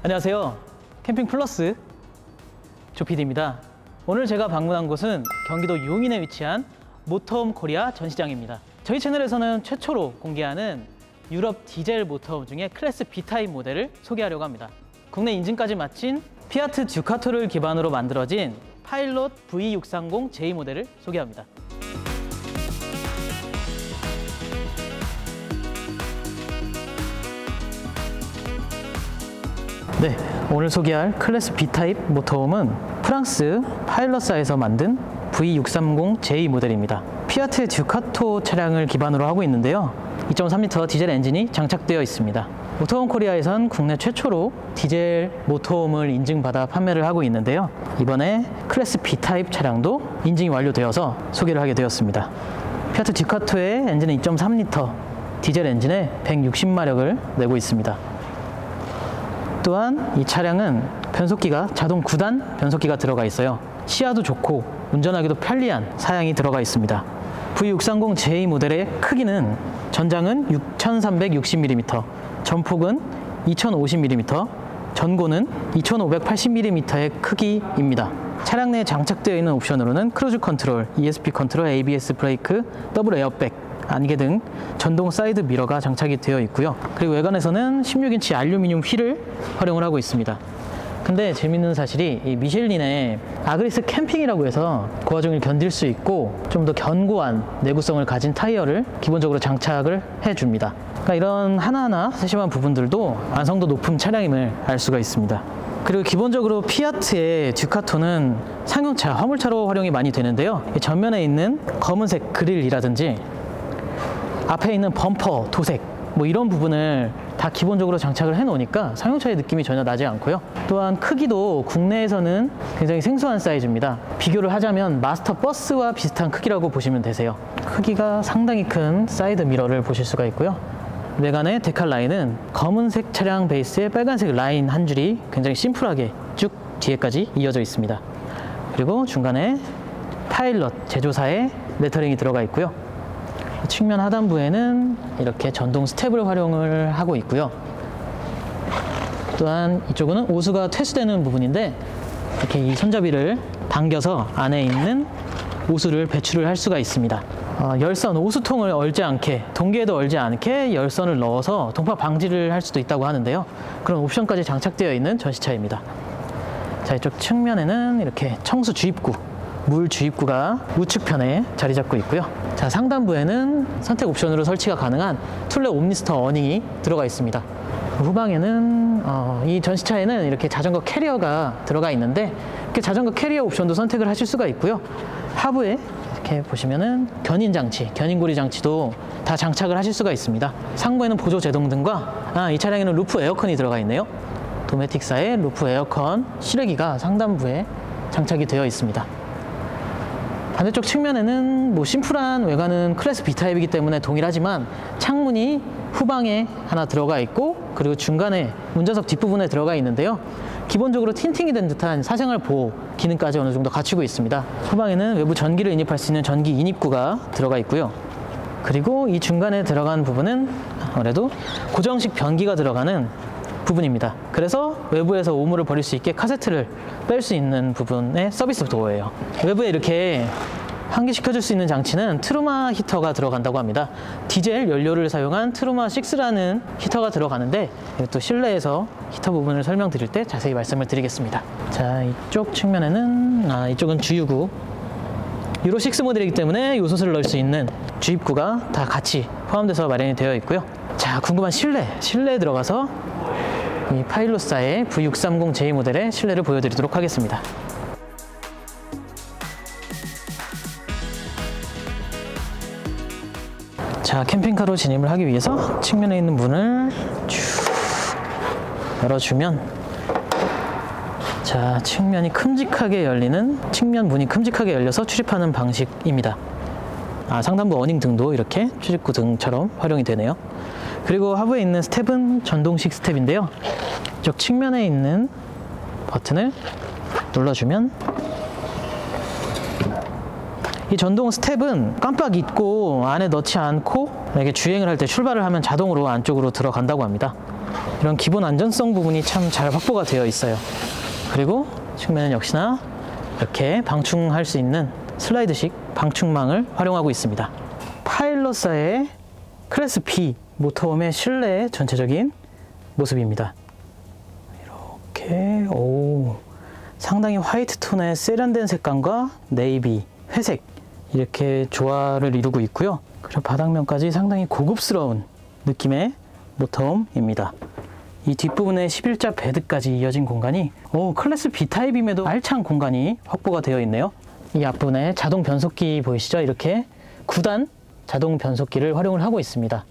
안녕하세요. 캠핑 플러스 조피디입니다. 오늘 제가 방문한 곳은 경기도 용인에 위치한 모터홈 코리아 전시장입니다. 저희 채널에서는 최초로 공개하는 유럽 디젤 모터홈 중에 클래스 B타입 모델을 소개하려고 합니다. 국내 인증까지 마친 피아트 듀카토를 기반으로 만들어진 파일럿 V630J 모델을 소개합니다. 네, 오늘 소개할 클래스 B타입 모터홈은 프랑스 파일럿사에서 만든 V630J 모델입니다. 피아트 듀카토 차량을 기반으로 하고 있는데요. 2.3L 디젤 엔진이 장착되어 있습니다. 모터홈 코리아에선 국내 최초로 디젤 모터홈을 인증받아 판매를 하고 있는데요. 이번에 클래스 B타입 차량도 인증이 완료되어서 소개를 하게 되었습니다. 피아트 듀카토의 엔진은 2.3L 디젤 엔진에 160마력을 내고 있습니다. 또한 이 차량은 변속기가 자동 9단 변속기가 들어가 있어요. 시야도 좋고 운전하기도 편리한 사양이 들어가 있습니다. V630J 모델의 크기는 전장은 6360mm, 전폭은 2050mm, 전고는 2580mm의 크기입니다. 차량 내에 장착되어 있는 옵션으로는 크루즈 컨트롤, ESP 컨트롤, ABS 브레이크, 더블 에어백, 안개 등 전동 사이드 미러가 장착이 되어 있고요. 그리고 외관에서는 16인치 알루미늄 휠을 활용을 하고 있습니다. 근데 재밌는 사실이 이 미슐린의 아그리스 캠핑이라고 해서 고화중을 견딜 수 있고 좀 더 견고한 내구성을 가진 타이어를 기본적으로 장착을 해줍니다. 그러니까 이런 하나하나 세심한 부분들도 완성도 높은 차량임을 알 수가 있습니다. 그리고 기본적으로 피아트의 듀카토는 상용차, 화물차로 활용이 많이 되는데요. 전면에 있는 검은색 그릴이라든지 앞에 있는 범퍼, 도색 뭐 이런 부분을 다 기본적으로 장착을 해 놓으니까 상용차의 느낌이 전혀 나지 않고요. 또한 크기도 국내에서는 굉장히 생소한 사이즈입니다. 비교를 하자면 마스터 버스와 비슷한 크기라고 보시면 되세요. 크기가 상당히 큰 사이드 미러를 보실 수가 있고요. 외관의 데칼 라인은 검은색 차량 베이스에 빨간색 라인 한 줄이 굉장히 심플하게 쭉 뒤에까지 이어져 있습니다. 그리고 중간에 파일럿 제조사의 레터링이 들어가 있고요. 측면 하단부에는 이렇게 전동 스텝을 활용을 하고 있고요. 또한 이쪽은 오수가 퇴수되는 부분인데 이렇게 이 손잡이를 당겨서 안에 있는 오수를 배출을 할 수가 있습니다. 열선, 오수통을 얼지 않게, 동기에도 얼지 않게 열선을 넣어서 동파 방지를 할 수도 있다고 하는데요. 그런 옵션까지 장착되어 있는 전시차입니다. 자, 이쪽 측면에는 이렇게 청수 주입구, 물 주입구가 우측편에 자리 잡고 있고요. 자, 상단부에는 선택 옵션으로 설치가 가능한 툴레 옴니스터 어닝이 들어가 있습니다. 후방에는 이 전시차에는 이렇게 자전거 캐리어가 들어가 있는데 이렇게 자전거 캐리어 옵션도 선택을 하실 수가 있고요. 하부에 이렇게 보시면은 견인 장치, 견인고리 장치도 다 장착을 하실 수가 있습니다. 상부에는 보조 제동등과 이 차량에는 루프 에어컨이 들어가 있네요. 도메틱사의 루프 에어컨 실외기가 상단부에 장착이 되어 있습니다. 반대쪽 측면에는 뭐 심플한 외관은 클래스 B타입이기 때문에 동일하지만 창문이 후방에 하나 들어가 있고 그리고 중간에 운전석 뒷부분에 들어가 있는데요. 기본적으로 틴팅이 된 듯한 사생활 보호 기능까지 어느 정도 갖추고 있습니다. 후방에는 외부 전기를 인입할 수 있는 전기 인입구가 들어가 있고요. 그리고 이 중간에 들어간 부분은 아무래도 고정식 변기가 들어가는 부분입니다. 그래서 외부에서 오물을 버릴 수 있게 카세트를 뺄 수 있는 부분의 서비스 도어예요. 외부에 이렇게 환기시켜줄 수 있는 장치는 트루마 히터가 들어간다고 합니다. 디젤 연료를 사용한 트루마 6라는 히터가 들어가는데 이것도 실내에서 히터 부분을 설명드릴 때 자세히 말씀을 드리겠습니다. 자, 이쪽 측면에는 이쪽은 주유구, 유로 6 모델이기 때문에 요소수를 넣을 수 있는 주입구가 다 같이 포함돼서 마련이 되어 있고요. 자, 궁금한 실내에 들어가서 이 파일럿사의 V630J 모델의 실내를 보여드리도록 하겠습니다. 자, 캠핑카로 진입을 하기 위해서 측면에 있는 문을 쭉 열어주면 자, 측면이 큼직하게 열리는 측면 문이 큼직하게 열려서 출입하는 방식입니다. 상단부 어닝 등도 이렇게 출입구 등처럼 활용이 되네요. 그리고 하부에 있는 스텝은 전동식 스텝인데요. 이쪽 측면에 있는 버튼을 눌러주면 이 전동 스텝은 깜빡 잊고 안에 넣지 않고 이렇게 주행을 할 때 출발을 하면 자동으로 안쪽으로 들어간다고 합니다. 이런 기본 안전성 부분이 참 잘 확보가 되어 있어요. 그리고 측면은 역시나 이렇게 방충할 수 있는 슬라이드식 방충망을 활용하고 있습니다. 파일럿사의 클래스 B 모터홈의 실내 전체적인 모습입니다. 이렇게 상당히 화이트 톤의 세련된 색감과 네이비, 회색 이렇게 조화를 이루고 있고요. 그리고 바닥면까지 상당히 고급스러운 느낌의 모터홈입니다. 이 뒷부분에 11자 베드까지 이어진 공간이 클래스 B 타입임에도 알찬 공간이 확보가 되어 있네요. 이 앞부분에 자동 변속기 보이시죠? 이렇게 9단 자동 변속기를 활용을 하고 있습니다.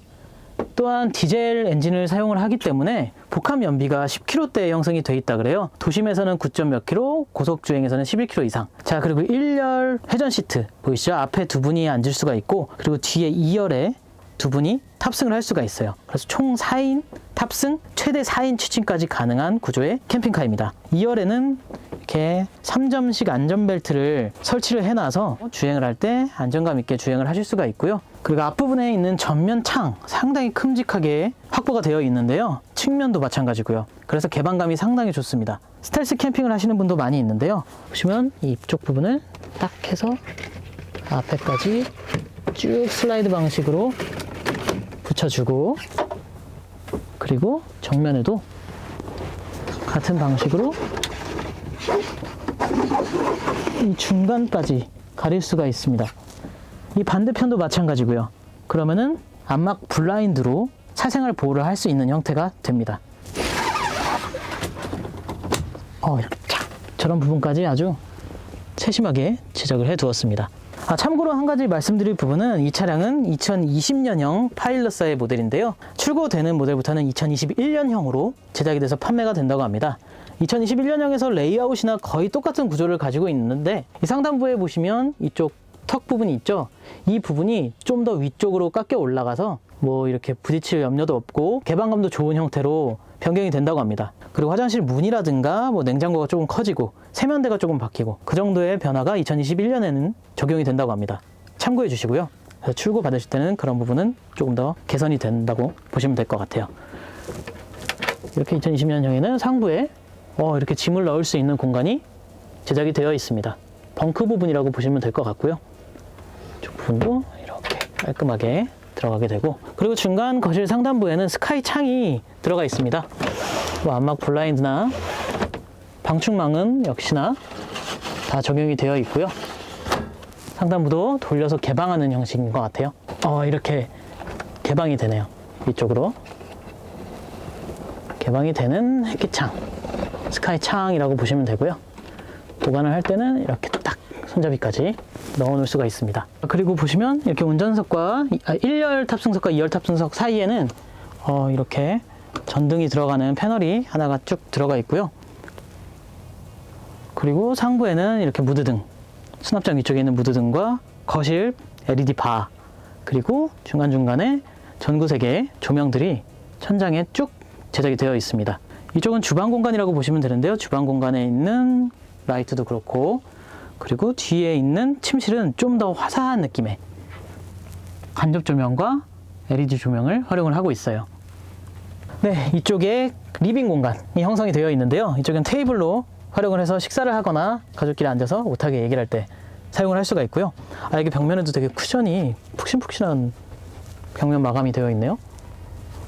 또한 디젤 엔진을 사용을 하기 때문에 복합 연비가 10km대에 형성이 되어 있다 그래요. 도심에서는 9점 몇 킬로, 고속 주행에서는 11km 이상. 자, 그리고 1열 회전 시트 보이시죠? 앞에 두 분이 앉을 수가 있고, 그리고 뒤에 2열에 두 분이 탑승을 할 수가 있어요. 그래서 총 4인 탑승, 최대 4인 취침까지 가능한 구조의 캠핑카입니다. 2열에는 이렇게 3점식 안전벨트를 설치를 해놔서 주행을 할 때 안정감 있게 주행을 하실 수가 있고요. 그리고 앞부분에 있는 전면 창 상당히 큼직하게 확보가 되어 있는데요. 측면도 마찬가지고요. 그래서 개방감이 상당히 좋습니다. 스텔스 캠핑을 하시는 분도 많이 있는데요. 보시면 이쪽 부분을 딱 해서 앞에까지 쭉 슬라이드 방식으로 붙여주고, 그리고 정면에도 같은 방식으로 이 중간까지 가릴 수가 있습니다. 이 반대편도 마찬가지고요. 그러면은 암막 블라인드로 차생활 보호를 할 수 있는 형태가 됩니다. 이렇게 저런 부분까지 아주 세심하게 제작을 해 두었습니다. 참고로 한 가지 말씀드릴 부분은 이 차량은 2020년형 파일럿사의 모델인데요. 출고되는 모델부터는 2021년형으로 제작이 돼서 판매가 된다고 합니다. 2021년형에서 레이아웃이나 거의 똑같은 구조를 가지고 있는데, 이 상단부에 보시면 이쪽 턱 부분이 있죠. 이 부분이 좀 더 위쪽으로 깎여 올라가서 이렇게 부딪힐 염려도 없고 개방감도 좋은 형태로 변경이 된다고 합니다. 그리고 화장실 문이라든가 냉장고가 조금 커지고 세면대가 조금 바뀌고 그 정도의 변화가 2021년에는 적용이 된다고 합니다. 참고해 주시고요. 그래서 출고 받으실 때는 그런 부분은 조금 더 개선이 된다고 보시면 될 것 같아요. 이렇게 2020년형에는 상부에 이렇게 짐을 넣을 수 있는 공간이 제작이 되어 있습니다. 벙크 부분이라고 보시면 될 것 같고요. 이쪽 부분도 이렇게 깔끔하게 들어가게 되고, 그리고 중간 거실 상단부에는 스카이 창이 들어가 있습니다. 암막 블라인드나 방충망은 역시나 다 적용이 되어 있고요. 상단부도 돌려서 개방하는 형식인 것 같아요. 이렇게 개방이 되네요. 이쪽으로 개방이 되는 햇기창, 스카이 창이라고 보시면 되고요. 보관을 할 때는 이렇게 딱 손잡이까지 넣어 놓을 수가 있습니다. 그리고 보시면 이렇게 운전석과 1열 탑승석과 2열 탑승석 사이에는 이렇게 전등이 들어가는 패널이 하나가 쭉 들어가 있고요. 그리고 상부에는 이렇게 무드등, 수납장 위쪽에 있는 무드등과 거실 LED 바, 그리고 중간중간에 전구색의 조명들이 천장에 쭉 제작이 되어 있습니다. 이쪽은 주방 공간이라고 보시면 되는데요. 주방 공간에 있는 라이트도 그렇고, 그리고 뒤에 있는 침실은 좀 더 화사한 느낌의 간접 조명과 LED 조명을 활용을 하고 있어요. 네, 이쪽에 리빙 공간이 형성이 되어 있는데요. 이쪽은 테이블로 활용을 해서 식사를 하거나 가족끼리 앉아서 오붓하게 얘기를 할 때 사용을 할 수가 있고요. 여기 벽면에도 되게 쿠션이 푹신푹신한 벽면 마감이 되어 있네요.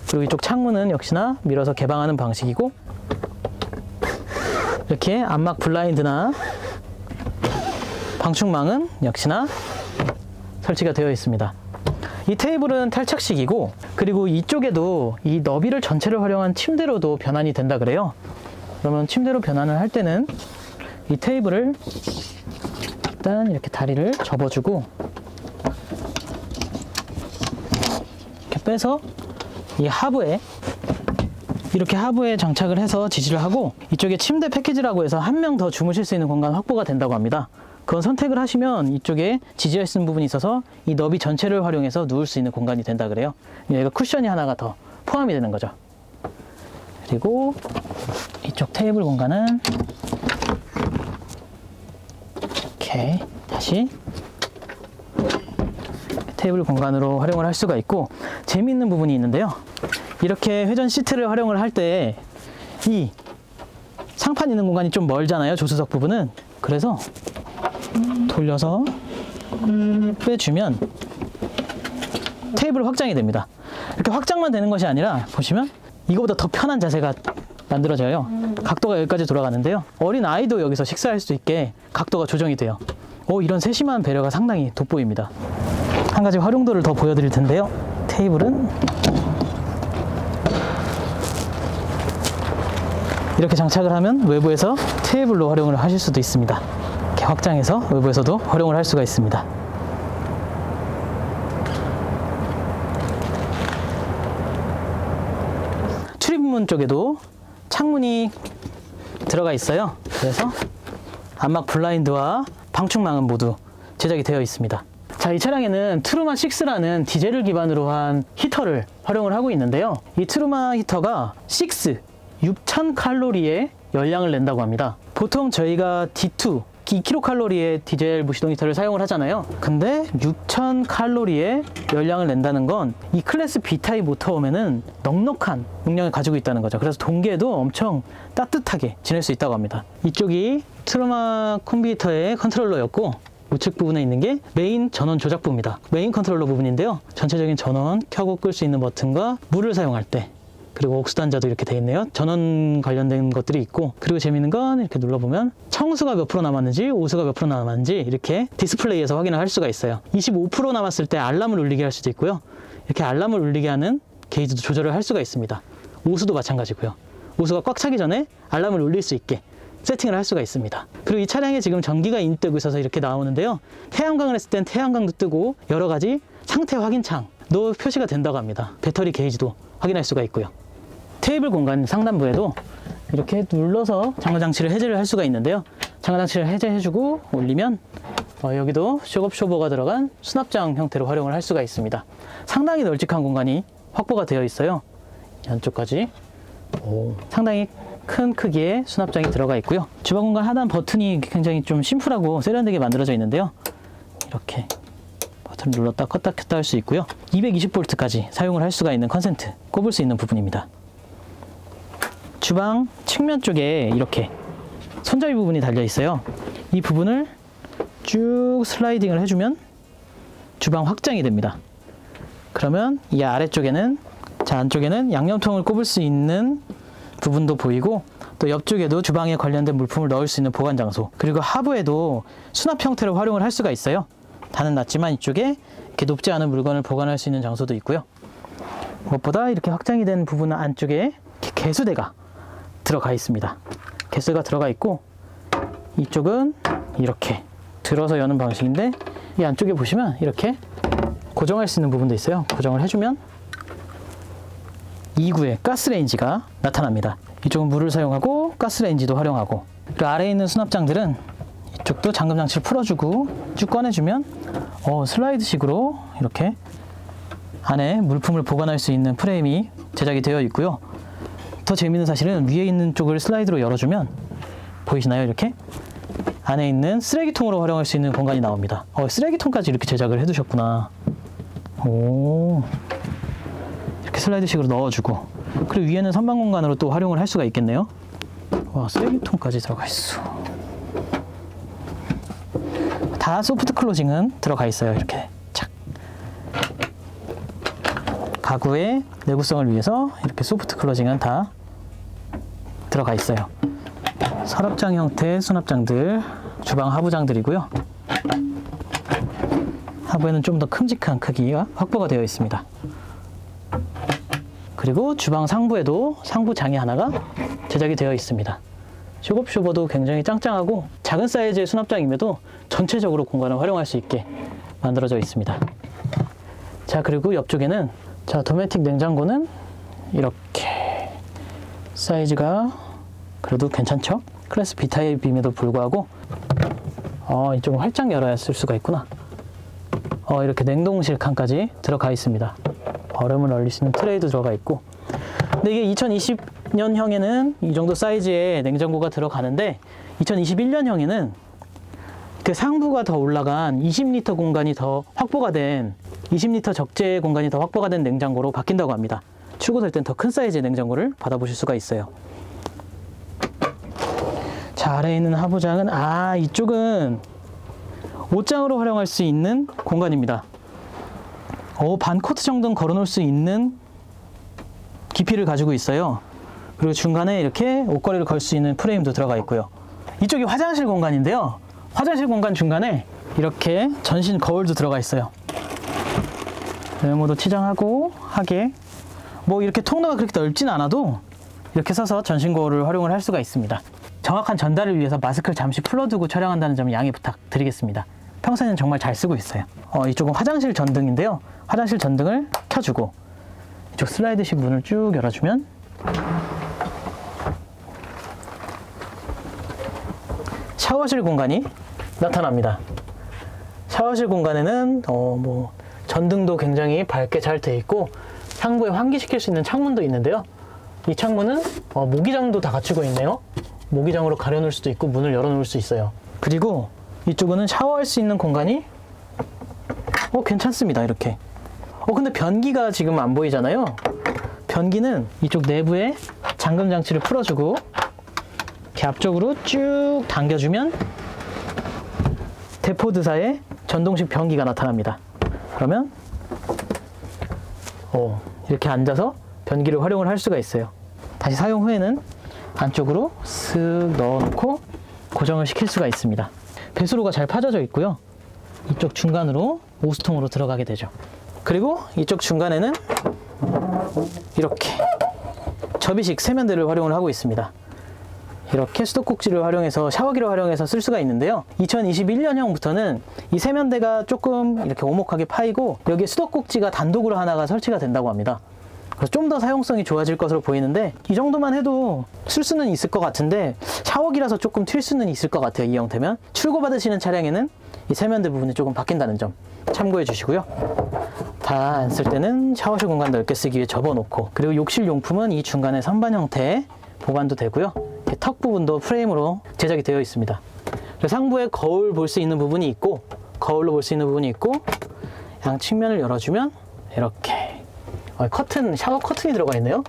그리고 이쪽 창문은 역시나 밀어서 개방하는 방식이고, 이렇게 암막 블라인드나 방충망은 역시나 설치가 되어 있습니다. 이 테이블은 탈착식이고, 그리고 이쪽에도 이 너비를 전체를 활용한 침대로도 변환이 된다 그래요. 그러면 침대로 변환을 할 때는 이 테이블을 일단 이렇게 다리를 접어주고 이렇게 빼서 이 하부에 이렇게 하부에 장착을 해서 지지를 하고, 이쪽에 침대 패키지라고 해서 한 명 더 주무실 수 있는 공간 확보가 된다고 합니다. 그건 선택을 하시면 이쪽에 지지할 수 있는 부분이 있어서 이 너비 전체를 활용해서 누울 수 있는 공간이 된다 그래요. 얘가 쿠션이 하나가 더 포함이 되는 거죠. 그리고 이쪽 테이블 공간은 이렇게 다시 테이블 공간으로 활용을 할 수가 있고, 재미있는 부분이 있는데요. 이렇게 회전 시트를 활용을 할 때 이 상판 있는 공간이 좀 멀잖아요, 조수석 부분은. 그래서 돌려서 빼주면 테이블 확장이 됩니다. 이렇게 확장만 되는 것이 아니라 보시면 이거보다 더 편한 자세가 만들어져요. 각도가 여기까지 돌아가는데요. 어린 아이도 여기서 식사할 수 있게 각도가 조정이 돼요. 이런 세심한 배려가 상당히 돋보입니다. 한 가지 활용도를 더 보여드릴 텐데요. 테이블은 이렇게 장착을 하면 외부에서 테이블로 활용을 하실 수도 있습니다. 이렇게 확장해서 외부에서도 활용을 할 수가 있습니다. 출입문 쪽에도 창문이 들어가 있어요. 그래서 암막 블라인드와 방충망은 모두 제작이 되어 있습니다. 자, 이 차량에는 트루마 6라는 디젤을 기반으로 한 히터를 활용을 하고 있는데요. 이 트루마 히터가 6,000칼로리의 열량을 낸다고 합니다. 보통 저희가 D2 2kcal의 디젤 무시동 히터를 사용을 하잖아요. 근데 6,000칼로리의 열량을 낸다는 건 이 클래스 B타입 모터홈에는 넉넉한 용량을 가지고 있다는 거죠. 그래서 동계에도 엄청 따뜻하게 지낼 수 있다고 합니다. 이쪽이 트루마 콤비 히터의 컨트롤러였고, 우측 부분에 있는 게 메인 전원 조작부입니다. 메인 컨트롤러 부분인데요. 전체적인 전원 켜고 끌 수 있는 버튼과 물을 사용할 때, 그리고 옥수단자도 이렇게 되어 있네요. 전원 관련된 것들이 있고, 그리고 재미있는 건 이렇게 눌러보면 청수가 몇 프로 남았는지 오수가 몇 프로 남았는지 이렇게 디스플레이에서 확인을 할 수가 있어요. 25% 남았을 때 알람을 울리게 할 수도 있고요. 이렇게 알람을 울리게 하는 게이지도 조절을 할 수가 있습니다. 오수도 마찬가지고요. 오수가 꽉 차기 전에 알람을 울릴 수 있게 세팅을 할 수가 있습니다. 그리고 이 차량에 지금 전기가 인뜨고 있어서 이렇게 나오는데요. 태양광을 했을 땐 태양광도 뜨고 여러 가지 상태 확인창도 표시가 된다고 합니다. 배터리 게이지도 확인할 수가 있고요. 테이블 공간 상단부에도 이렇게 눌러서 장거장치를 해제를 할 수가 있는데요. 장거장치를 해제해주고 올리면 여기도 쇼업 쇼버가 들어간 수납장 형태로 활용을 할 수가 있습니다. 상당히 널찍한 공간이 확보가 되어 있어요. 안쪽까지 상당히 큰 크기의 수납장이 들어가 있고요. 주방 공간 하단 버튼이 굉장히 좀 심플하고 세련되게 만들어져 있는데요. 이렇게 버튼을 눌렀다 껐다 켰다 할 수 있고요. 220V까지 사용을 할 수가 있는 컨센트 꼽을 수 있는 부분입니다. 주방 측면 쪽에 이렇게 손잡이 부분이 달려 있어요. 이 부분을 쭉 슬라이딩을 해주면 주방 확장이 됩니다. 그러면 이 아래쪽에는, 안쪽에는 양념통을 꼽을 수 있는 부분도 보이고, 또 옆쪽에도 주방에 관련된 물품을 넣을 수 있는 보관 장소, 그리고 하부에도 수납 형태로 활용을 할 수가 있어요. 단은 낮지만 이쪽에 이렇게 높지 않은 물건을 보관할 수 있는 장소도 있고요. 무엇보다 이렇게 확장이 된 부분 안쪽에 이렇게 개수대가 들어가 있습니다. 개수가 들어가 있고, 이쪽은 이렇게 들어서 여는 방식인데, 이 안쪽에 보시면 이렇게 고정할 수 있는 부분도 있어요. 고정을 해주면 2구의 가스레인지가 나타납니다. 이쪽은 물을 사용하고 가스레인지도 활용하고, 그 아래에 있는 수납장들은 이쪽도 잠금 장치를 풀어주고 쭉 꺼내주면 슬라이드식으로 이렇게 안에 물품을 보관할 수 있는 프레임이 제작이 되어 있고요. 더 재미있는 사실은 위에 있는 쪽을 슬라이드로 열어주면 보이시나요? 이렇게 안에 있는 쓰레기통으로 활용할 수 있는 공간이 나옵니다. 쓰레기통까지 이렇게 제작을 해두셨구나. 이렇게 슬라이드식으로 넣어주고, 그리고 위에는 선반 공간으로 또 활용을 할 수가 있겠네요. 와, 쓰레기통까지 들어가 있어. 다 소프트 클로징은 들어가 있어요. 이렇게 착. 가구의 내구성을 위해서 이렇게 소프트 클로징은 다 들어가 있어요. 서랍장 형태의 수납장들, 주방 하부장들이고요. 하부에는 좀 더 큼직한 크기가 확보가 되어 있습니다. 그리고 주방 상부에도 상부장이 하나가 제작이 되어 있습니다. 쇼업 쇼버도 굉장히 짱짱하고 작은 사이즈의 수납장임에도 전체적으로 공간을 활용할 수 있게 만들어져 있습니다. 자, 그리고 옆쪽에는 도메틱 냉장고는 이렇게 사이즈가 그래도 괜찮죠? 클래스 B타입임에도 불구하고 이쪽은 활짝 열어야 쓸 수가 있구나. 이렇게 냉동실 칸까지 들어가 있습니다. 얼음을 얼릴 수 있는 트레이도 들어가 있고, 근데 이게 2020년형에는 이 정도 사이즈의 냉장고가 들어가는데 2021년형에는 그 상부가 더 올라간 20리터 공간이 더 확보가 된 20리터 적재 공간이 더 확보가 된 냉장고로 바뀐다고 합니다. 출고될 땐 더 큰 사이즈의 냉장고를 받아보실 수가 있어요. 자, 아래에 있는 하부장은 이쪽은 옷장으로 활용할 수 있는 공간입니다. 반 코트 정도는 걸어놓을 수 있는 깊이를 가지고 있어요. 그리고 중간에 이렇게 옷걸이를 걸 수 있는 프레임도 들어가 있고요. 이쪽이 화장실 공간인데요. 화장실 공간 중간에 이렇게 전신 거울도 들어가 있어요. 외모도 치장하고 하게 이렇게 통로가 그렇게 넓진 않아도 이렇게 서서 전신 거울을 활용을 할 수가 있습니다. 정확한 전달을 위해서 마스크를 잠시 풀어두고 촬영한다는 점을 양해 부탁드리겠습니다. 평소에는 정말 잘 쓰고 있어요. 이쪽은 화장실 전등인데요. 화장실 전등을 켜주고 이쪽 슬라이드식 문을 쭉 열어주면 샤워실 공간이 나타납니다. 샤워실 공간에는 전등도 굉장히 밝게 잘 되어 있고 상부에 환기시킬 수 있는 창문도 있는데요. 이 창문은 모기장도 다 갖추고 있네요. 모기장으로 가려놓을 수도 있고 문을 열어놓을 수 있어요. 그리고 이쪽은 샤워할 수 있는 공간이 괜찮습니다. 이렇게. 근데 변기가 지금 안 보이잖아요. 변기는 이쪽 내부에 잠금 장치를 풀어주고 이렇게 앞쪽으로 쭉 당겨주면 대포드사의 전동식 변기가 나타납니다. 그러면 이렇게 앉아서 변기를 활용을 할 수가 있어요. 다시 사용 후에는 안쪽으로 쓱 넣어놓고 고정을 시킬 수가 있습니다. 배수로가 잘 파져져 있고요. 이쪽 중간으로 오수통으로 들어가게 되죠. 그리고 이쪽 중간에는 이렇게 접이식 세면대를 활용을 하고 있습니다. 이렇게 수도꼭지를 활용해서 샤워기를 활용해서 쓸 수가 있는데요. 2021년형부터는 이 세면대가 조금 이렇게 오목하게 파이고 여기에 수도꼭지가 단독으로 하나가 설치가 된다고 합니다. 그래서 좀 더 사용성이 좋아질 것으로 보이는데 이 정도만 해도 쓸 수는 있을 것 같은데 샤워기라서 조금 튈 수는 있을 것 같아요. 이 형태면. 출고받으시는 차량에는 이 세면대 부분이 조금 바뀐다는 점 참고해 주시고요. 다 안 쓸 때는 샤워실 공간 넓게 쓰기 위해 접어놓고 그리고 욕실 용품은 이 중간에 선반 형태의 보관도 되고요. 턱 부분도 프레임으로 제작이 되어 있습니다. 상부에 거울 볼 수 있는 부분이 있고 거울로 볼 수 있는 부분이 있고 양 측면을 열어주면 이렇게 커튼, 샤워 커튼이 들어가 있네요.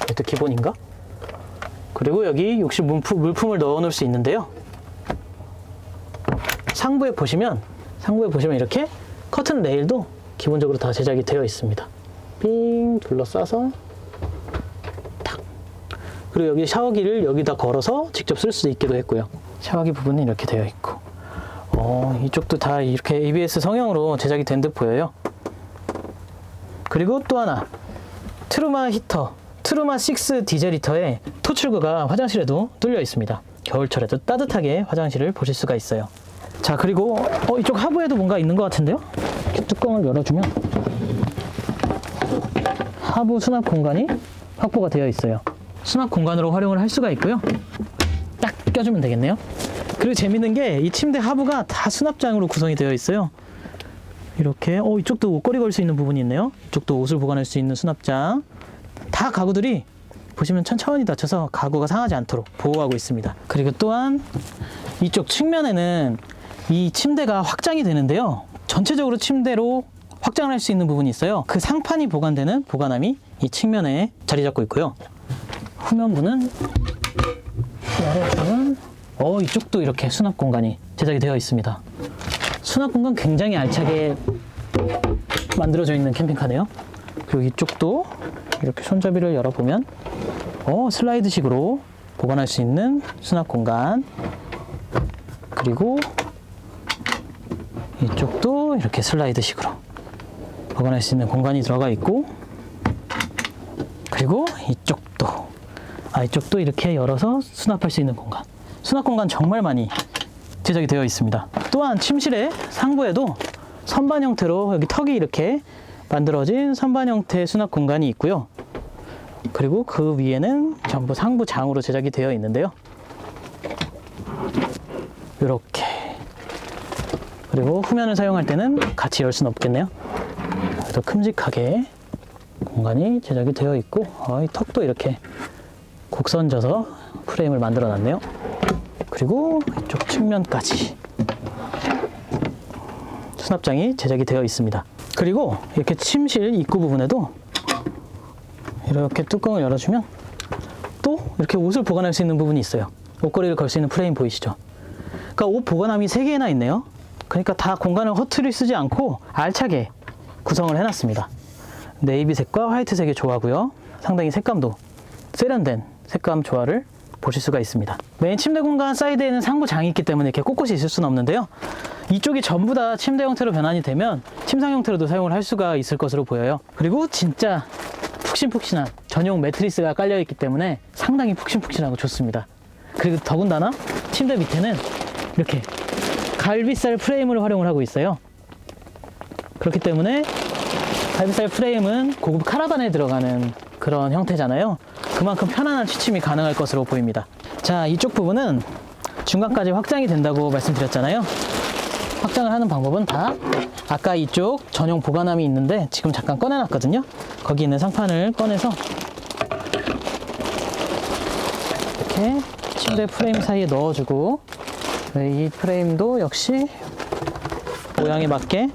이것도 기본인가? 그리고 여기 욕실 물품을 넣어 놓을 수 있는데요. 상부에 보시면 이렇게 커튼 레일도 기본적으로 다 제작이 되어 있습니다. 삥 둘러싸서 그리고 여기 샤워기를 여기다 걸어서 직접 쓸 수 있기도 했고요. 샤워기 부분은 이렇게 되어 있고 이쪽도 다 이렇게 ABS 성형으로 제작이 된 듯 보여요. 그리고 또 하나 트루마 히터, 트루마 6 디젤 히터에 토출구가 화장실에도 뚫려 있습니다. 겨울철에도 따뜻하게 화장실을 보실 수가 있어요. 자, 그리고 이쪽 하부에도 뭔가 있는 것 같은데요. 이렇게 뚜껑을 열어주면 하부 수납 공간이 확보가 되어 있어요. 수납 공간으로 활용을 할 수가 있고요. 딱 껴주면 되겠네요. 그리고 재밌는 게 이 침대 하부가 다 수납장으로 구성이 되어 있어요. 이렇게 이쪽도 옷걸이 걸 수 있는 부분이 있네요. 이쪽도 옷을 보관할 수 있는 수납장. 다 가구들이 보시면 천천히 닫혀서 가구가 상하지 않도록 보호하고 있습니다. 그리고 또한 이쪽 측면에는 이 침대가 확장이 되는데요. 전체적으로 침대로 확장을 할 수 있는 부분이 있어요. 그 상판이 보관되는 보관함이 이 측면에 자리 잡고 있고요. 후면부는 열어주면 이쪽도 이렇게 수납 공간이 제작이 되어 있습니다. 수납 공간 굉장히 알차게 만들어져 있는 캠핑카네요. 그리고 이쪽도 이렇게 손잡이를 열어보면 슬라이드식으로 보관할 수 있는 수납 공간, 그리고 이쪽도 이렇게 슬라이드식으로 보관할 수 있는 공간이 들어가 있고, 그리고 이쪽도 이렇게 열어서 수납할 수 있는 공간. 수납 공간 정말 많이 제작이 되어 있습니다. 또한 침실의 상부에도 선반 형태로 여기 턱이 이렇게 만들어진 선반 형태의 수납 공간이 있고요. 그리고 그 위에는 전부 상부 장으로 제작이 되어 있는데요. 이렇게. 그리고 후면을 사용할 때는 같이 열 수는 없겠네요. 그래도 큼직하게 공간이 제작이 되어 있고, 이 턱도 이렇게 곡선져서 프레임을 만들어 놨네요. 그리고 이쪽 측면까지 수납장이 제작이 되어 있습니다. 그리고 이렇게 침실 입구 부분에도 이렇게 뚜껑을 열어주면 또 이렇게 옷을 보관할 수 있는 부분이 있어요. 옷걸이를 걸 수 있는 프레임 보이시죠? 그러니까 옷 보관함이 3개나 있네요. 그러니까 다 공간을 허투루 쓰지 않고 알차게 구성을 해놨습니다. 네이비색과 화이트색의 조화고요. 상당히 색감도 세련된 색감 조화를 보실 수가 있습니다. 메인 침대 공간 사이드에는 상부장이 있기 때문에 이렇게 꼿꼿이 있을 수는 없는데요. 이쪽이 전부 다 침대 형태로 변환이 되면 침상 형태로도 사용을 할 수가 있을 것으로 보여요. 그리고 진짜 푹신푹신한 전용 매트리스가 깔려있기 때문에 상당히 푹신푹신하고 좋습니다. 그리고 더군다나 침대 밑에는 이렇게 갈비살 프레임을 활용을 하고 있어요. 그렇기 때문에 갈비살 프레임은 고급 카라반에 들어가는 그런 형태잖아요. 그만큼 편안한 취침이 가능할 것으로 보입니다. 자, 이쪽 부분은 중간까지 확장이 된다고 말씀드렸잖아요. 확장을 하는 방법은 다 아까 이쪽 전용 보관함이 있는데 지금 잠깐 꺼내놨거든요. 거기 있는 상판을 꺼내서 이렇게 침대 프레임 사이에 넣어주고, 이 프레임도 역시 모양에 맞게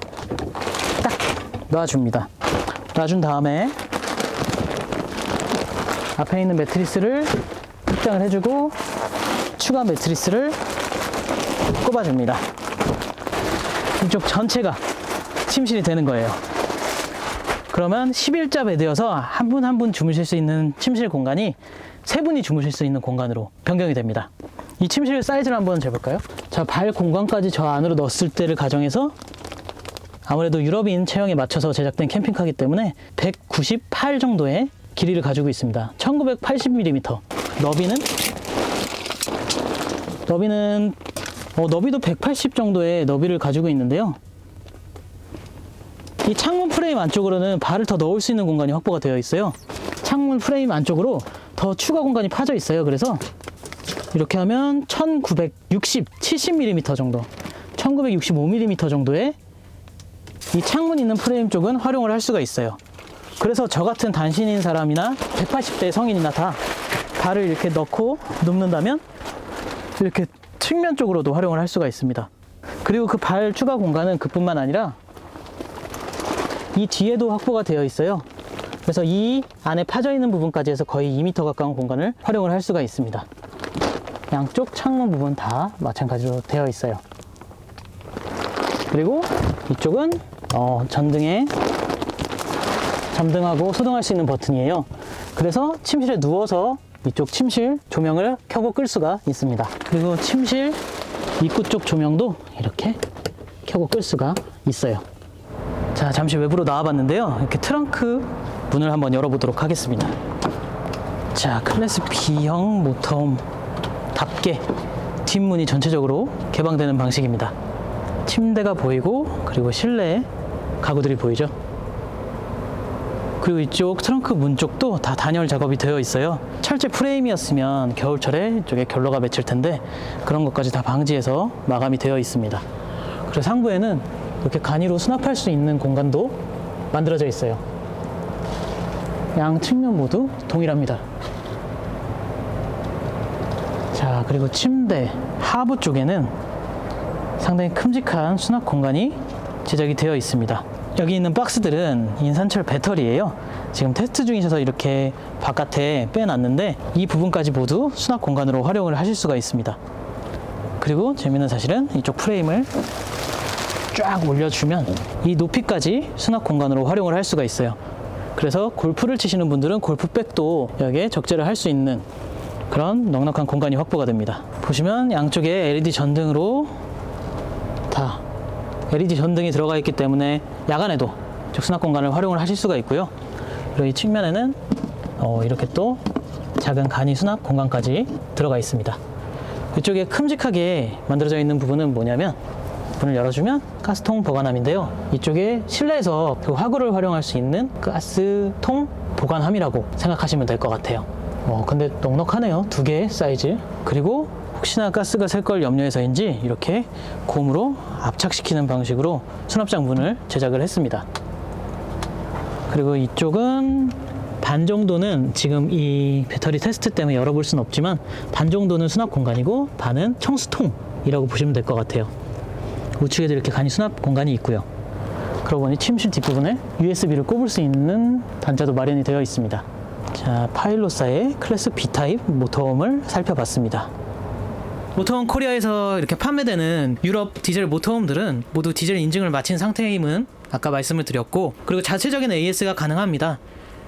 딱 놔줍니다. 놔준 다음에 앞에 있는 매트리스를 확장을 해주고 추가 매트리스를 꼽아줍니다. 이쪽 전체가 침실이 되는 거예요. 그러면 11자 베드여서 한 분 한 분 주무실 수 있는 침실 공간이 3분이 주무실 수 있는 공간으로 변경이 됩니다. 이 침실 사이즈를 한번 재볼까요? 자, 발 공간까지 저 안으로 넣었을 때를 가정해서 아무래도 유럽인 체형에 맞춰서 제작된 캠핑카이기 때문에 198 정도의 길이를 가지고 있습니다. 1980mm. 너비도 180 정도의 너비를 가지고 있는데요. 이 창문 프레임 안쪽으로는 발을 더 넣을 수 있는 공간이 확보가 되어 있어요. 창문 프레임 안쪽으로 더 추가 공간이 파져 있어요. 그래서 이렇게 하면 70mm 정도, 1965mm 정도의 이 창문 있는 프레임 쪽은 활용을 할 수가 있어요. 그래서 저 같은 단신인 사람이나 180대 성인이나 다 발을 이렇게 넣고 눕는다면 이렇게 측면 쪽으로도 활용을 할 수가 있습니다. 그리고 그 발 추가 공간은 그뿐만 아니라 이 뒤에도 확보가 되어 있어요. 그래서 이 안에 파져 있는 부분까지 해서 거의 2m 가까운 공간을 활용을 할 수가 있습니다. 양쪽 창문 부분 다 마찬가지로 되어 있어요. 그리고 이쪽은 전등에 잠등하고 소등할 수 있는 버튼이에요. 그래서 침실에 누워서 이쪽 침실 조명을 켜고 끌 수가 있습니다. 그리고 침실 입구 쪽 조명도 이렇게 켜고 끌 수가 있어요. 자, 잠시 외부로 나와봤는데요. 이렇게 트렁크 문을 한번 열어보도록 하겠습니다. 자, 클래스 B형 모터홈답게 뒷문이 전체적으로 개방되는 방식입니다. 침대가 보이고, 그리고 실내 가구들이 보이죠. 그리고 이쪽 트렁크 문 쪽도 다 단열 작업이 되어 있어요. 철제 프레임이었으면 겨울철에 이쪽에 결로가 맺힐 텐데 그런 것까지 다 방지해서 마감이 되어 있습니다. 그리고 상부에는 이렇게 간이로 수납할 수 있는 공간도 만들어져 있어요. 양 측면 모두 동일합니다. 자, 그리고 침대 하부 쪽에는 상당히 큼직한 수납 공간이 제작이 되어 있습니다. 여기 있는 박스들은 인산철 배터리예요. 지금 테스트 중이셔서 이렇게 바깥에 빼놨는데 이 부분까지 모두 수납 공간으로 활용을 하실 수가 있습니다. 그리고 재미있는 사실은 이쪽 프레임을 쫙 올려주면 이 높이까지 수납 공간으로 활용을 할 수가 있어요. 그래서 골프를 치시는 분들은 골프백도 여기에 적재를 할 수 있는 그런 넉넉한 공간이 확보가 됩니다. 보시면 양쪽에 LED 전등으로 다 LED 전등이 들어가 있기 때문에 야간에도 수납 공간을 활용을 하실 수가 있고요. 그리고 이 측면에는 이렇게 또 작은 간이 수납 공간까지 들어가 있습니다. 이쪽에 큼직하게 만들어져 있는 부분은 뭐냐면, 문을 열어주면 가스통 보관함인데요. 이쪽에 실내에서 그 화구를 활용할 수 있는 가스통 보관함이라고 생각하시면 될 것 같아요. 근데 넉넉하네요. 2개의 사이즈. 그리고 혹시나 가스가 셀 걸 염려해서인지 이렇게 곰으로 압착시키는 방식으로 수납장 문을 제작을 했습니다. 그리고 이쪽은 반 정도는 지금 이 배터리 테스트 때문에 열어볼 수는 없지만 반 정도는 수납 공간이고 반은 청수통이라고 보시면 될 것 같아요. 우측에도 이렇게 간이 수납 공간이 있고요. 그러고 보니 침실 뒷부분에 USB를 꼽을 수 있는 단자도 마련이 되어 있습니다. 자, 파일롯사의 클래스 B타입 모터홈을 살펴봤습니다. 모터홈 코리아에서 이렇게 판매되는 유럽 디젤 모터홈들은 모두 디젤 인증을 마친 상태임은 아까 말씀을 드렸고, 그리고 자체적인 AS가 가능합니다.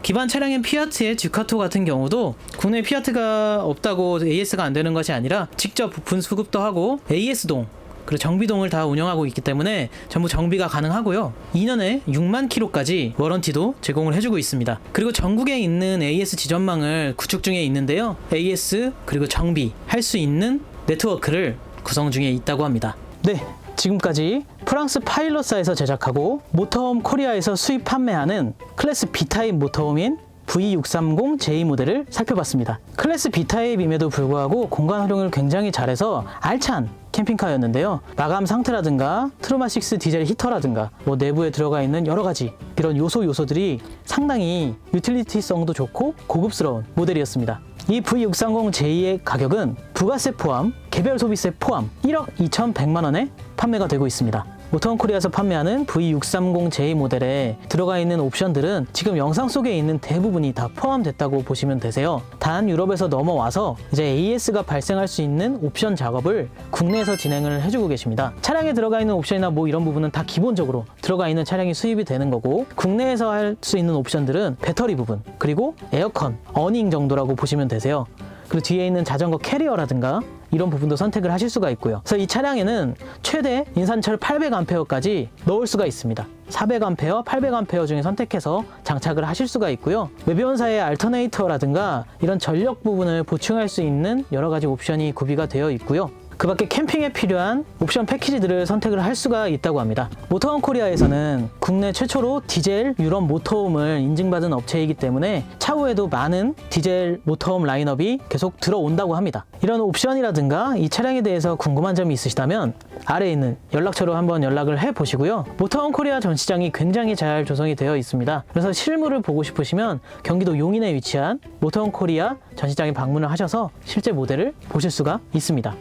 기반 차량인 피아트의 듀카토 같은 경우도 국내 피아트가 없다고 AS가 안 되는 것이 아니라 직접 부품 수급도 하고 AS동 그리고 정비동을 다 운영하고 있기 때문에 전부 정비가 가능하고요. 2년에 6만 킬로까지 워런티도 제공을 해주고 있습니다. 그리고 전국에 있는 AS 지점망을 구축 중에 있는데요. AS 그리고 정비 할 수 있는 네트워크를 구성 중에 있다고 합니다. 네, 지금까지 프랑스 파일럿사에서 제작하고 모터홈 코리아에서 수입 판매하는 클래스 B타입 모터홈인 V630J 모델을 살펴봤습니다. 클래스 B타입임에도 불구하고 공간 활용을 굉장히 잘해서 알찬 캠핑카였는데요. 마감 상태라든가 트루마6 디젤 히터라든가 내부에 들어가 있는 여러 가지 이런 요소들이 상당히 유틸리티성도 좋고 고급스러운 모델이었습니다. 이 V630J의 가격은 부가세 포함, 개별 소비세 포함 1억 2,100만 원에 판매가 되고 있습니다. 모터홈 코리아에서 판매하는 V630J 모델에 들어가 있는 옵션들은 지금 영상 속에 있는 대부분이 다 포함됐다고 보시면 되세요. 단 유럽에서 넘어와서 이제 AS가 발생할 수 있는 옵션 작업을 국내에서 진행을 해주고 계십니다. 차량에 들어가 있는 옵션이나 이런 부분은 다 기본적으로 들어가 있는 차량이 수입이 되는 거고, 국내에서 할 수 있는 옵션들은 배터리 부분 그리고 에어컨, 어닝 정도라고 보시면 되세요. 그리고 뒤에 있는 자전거 캐리어라든가 이런 부분도 선택을 하실 수가 있고요. 그래서 이 차량에는 최대 인산철 800A까지 넣을 수가 있습니다. 400A, 800A 중에 선택해서 장착을 하실 수가 있고요. 외변사의 알터네이터라든가 이런 전력 부분을 보충할 수 있는 여러 가지 옵션이 구비가 되어 있고요. 그 밖에 캠핑에 필요한 옵션 패키지들을 선택을 할 수가 있다고 합니다. 모터홈 코리아에서는 국내 최초로 디젤 유럽 모터홈을 인증받은 업체이기 때문에 차후에도 많은 디젤 모터홈 라인업이 계속 들어온다고 합니다. 이런 옵션이라든가 이 차량에 대해서 궁금한 점이 있으시다면 아래에 있는 연락처로 한번 연락을 해 보시고요. 모터홈 코리아 전시장이 굉장히 잘 조성이 되어 있습니다. 그래서 실물을 보고 싶으시면 경기도 용인에 위치한 모터홈 코리아 전시장에 방문을 하셔서 실제 모델을 보실 수가 있습니다.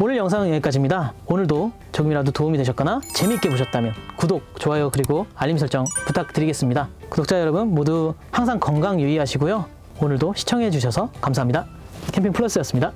오늘 영상은 여기까지입니다. 오늘도 조금이라도 도움이 되셨거나 재미있게 보셨다면 구독, 좋아요 그리고 알림 설정 부탁드리겠습니다. 구독자 여러분 모두 항상 건강 유의하시고요. 오늘도 시청해 주셔서 감사합니다. 캠핑 플러스였습니다.